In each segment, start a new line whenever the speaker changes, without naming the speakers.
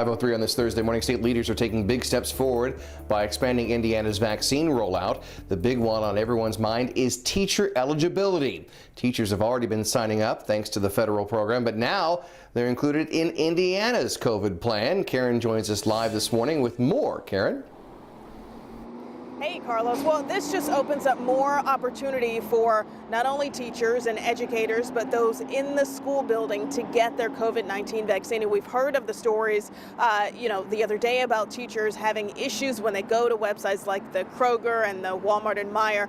5:03 on this Thursday morning. State leaders are taking big steps forward by expanding Indiana's vaccine rollout. The big one on everyone's mind is teacher eligibility. Teachers have already been signing up thanks to the federal program, but now they're included in Indiana's COVID plan. Karen joins us live this morning with more. Karen?
Hey, Carlos. Well, this just opens up more opportunity for not only teachers and educators, but those in the school building to get their COVID-19 vaccine. And we've heard of the stories, the other day about teachers having issues when they go to websites like the Kroger and the Walmart and Meijer,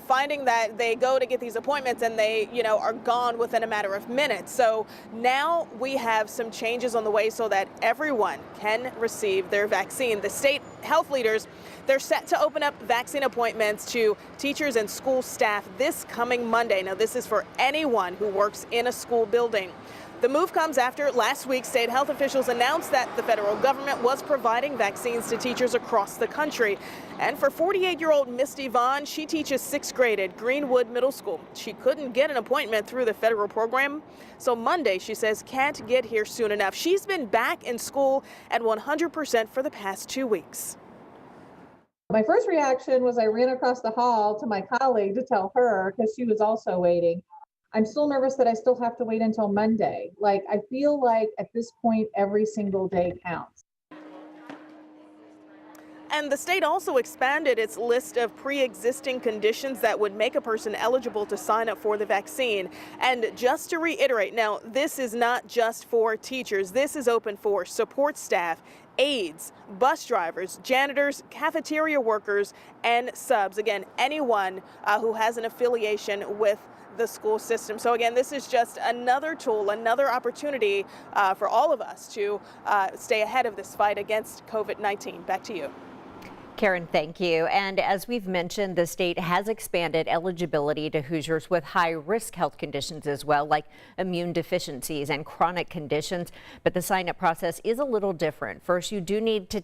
finding that they go to get these appointments and they, are gone within a matter of minutes. So now we have some changes on the way so that everyone can receive their vaccine. The state health leaders, they're set to open up vaccine appointments to teachers and school staff this coming Monday. Now, this is for anyone who works in a school building. The move comes after last week state health officials announced that the federal government was providing vaccines to teachers across the country. And for 48-year-old Misty Vaughn, she teaches 6th grade at Greenwood Middle School. She couldn't get an appointment through the federal program, so Monday, she says, can't get here soon enough. She's been back in school at 100% for the past 2 weeks.
My first reaction was I ran across the hall to my colleague to tell her because she was also waiting. I'm still nervous that I still have to wait until Monday. I feel like at this point, every single day counts.
And the state also expanded its list of pre-existing conditions that would make a person eligible to sign up for the vaccine. And just to reiterate, now, this is not just for teachers. This is open for support staff, aides, bus drivers, janitors, cafeteria workers, and subs. Again, anyone who has an affiliation with the school system. So again, this is just another tool, another opportunity for all of us to stay ahead of this fight against COVID-19. Back to you.
Karen, thank you. And as we've mentioned, the state has expanded eligibility to Hoosiers with high-risk health conditions as well, like immune deficiencies and chronic conditions. But the sign-up process is a little different. First, you do need to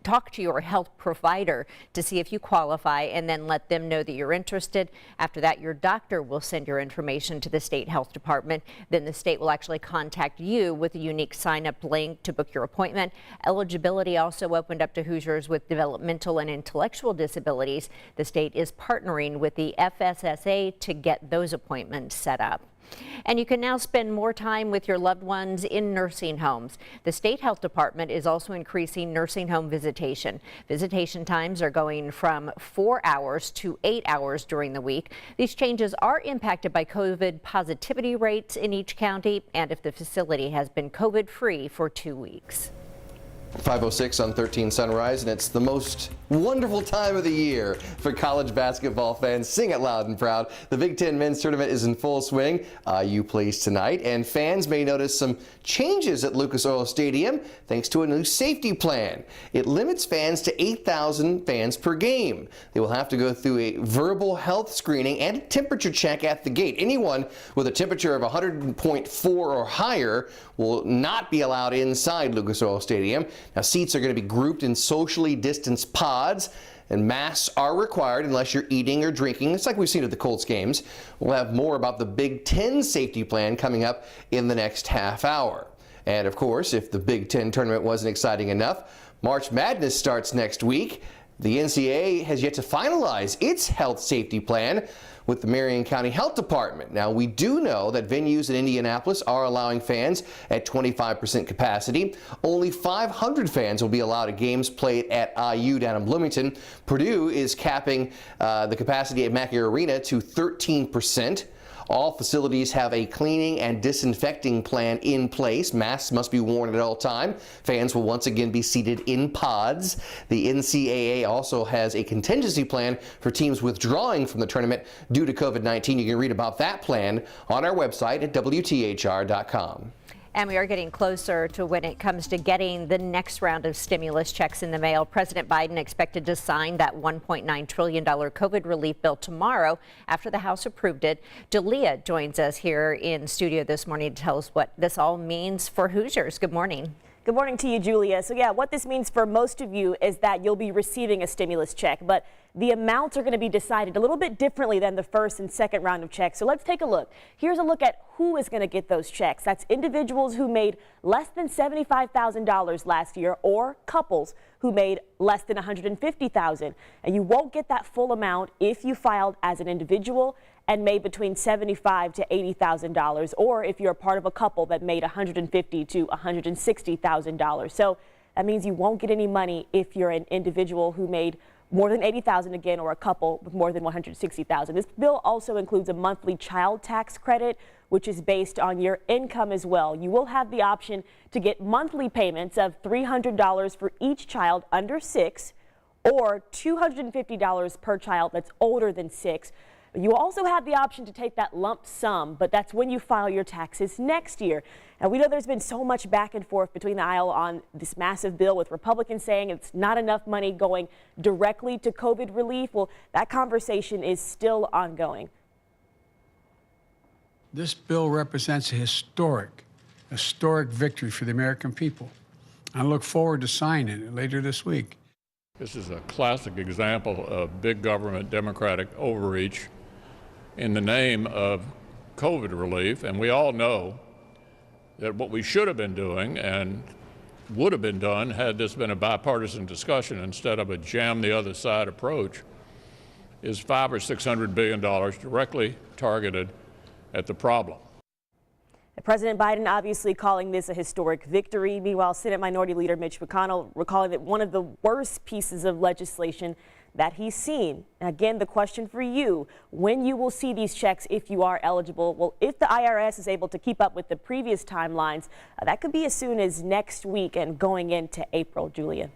talk to your health provider to see if you qualify and then let them know that you're interested. After that, your doctor will send your information to the state health department. Then the state will actually contact you with a unique sign-up link to book your appointment. Eligibility also opened up to Hoosiers with developmental and intellectual disabilities. The state is partnering with the FSSA to get those appointments set up. And you can now spend more time with your loved ones in nursing homes. The state health department is also increasing nursing home visitation. Visitation times are going from 4 hours to 8 hours during the week. These changes are impacted by COVID positivity rates in each county and if the facility has been COVID-free for 2 weeks.
5:06 on 13 Sunrise, and it's the most wonderful time of the year for college basketball fans. Sing it loud and proud. The Big Ten men's tournament is in full swing. IU plays tonight, and fans may notice some changes at Lucas Oil Stadium thanks to a new safety plan. It limits fans to 8,000 fans per game. They will have to go through a verbal health screening and a temperature check at the gate. Anyone with a temperature of 100.4 or higher will not be allowed inside Lucas Oil Stadium. Now, seats are going to be grouped in socially distanced pods, and masks are required unless you're eating or drinking. It's like we've seen at the Colts games. We'll have more about the Big Ten safety plan coming up in the next half hour. And of course, if the Big Ten tournament wasn't exciting enough, March Madness starts next week. The NCAA has yet to finalize its health safety plan with the Marion County Health Department. Now, we do know that venues in Indianapolis are allowing fans at 25% capacity. Only 500 fans will be allowed at games played at IU down in Bloomington. Purdue is capping the capacity at Mackey Arena to 13%. All facilities have a cleaning and disinfecting plan in place. Masks must be worn at all time. Fans will once again be seated in pods. The NCAA also has a contingency plan for teams withdrawing from the tournament due to COVID-19. You can read about that plan on our website at WTHR.com.
And we are getting closer to when it comes to getting the next round of stimulus checks in the mail. President Biden expected to sign that $1.9 trillion COVID relief bill tomorrow after the House approved it. Dalia joins us here in studio this morning to tell us what this all means for Hoosiers. Good morning.
Good morning to you, Julia. So yeah, what this means for most of you is that you'll be receiving a stimulus check, but the amounts are going to be decided a little bit differently than the first and second round of checks. So let's take a look. Here's a look at who is going to get those checks. That's individuals who made less than $75,000 last year, or couples who made less than $150,000. And you won't get that full amount if you filed as an individual and made between $75,000 to $80,000, or if you're a part of a couple that made $150,000 to $160,000. So that means you won't get any money if you're an individual who made more than $80,000 again, or a couple with more than $160,000. This bill also includes a monthly child tax credit, which is based on your income as well. You will have the option to get monthly payments of $300 for each child under 6, or $250 per child that's older than 6. You also have the option to take that lump sum, but that's when you file your taxes next year. And we know there's been so much back and forth between the aisle on this massive bill, with Republicans saying it's not enough money going directly to COVID relief. Well, that conversation is still ongoing.
This bill represents a historic victory for the American people. I look forward to signing it later this week.
This is a classic example of big government Democratic overreach in the name of COVID relief. And we all know that what we should have been doing, and would have been done had this been a bipartisan discussion instead of a jam the other side approach, is $500 or $600 billion directly targeted at the problem.
President Biden obviously calling this a historic victory. Meanwhile, Senate Minority Leader Mitch McConnell recalling that one of the worst pieces of legislation that he's seen. Again, the question for you, when you will see these checks if you are eligible. Well, if the IRS is able to keep up with the previous timelines, that could be as soon as next week and going into April. Julia.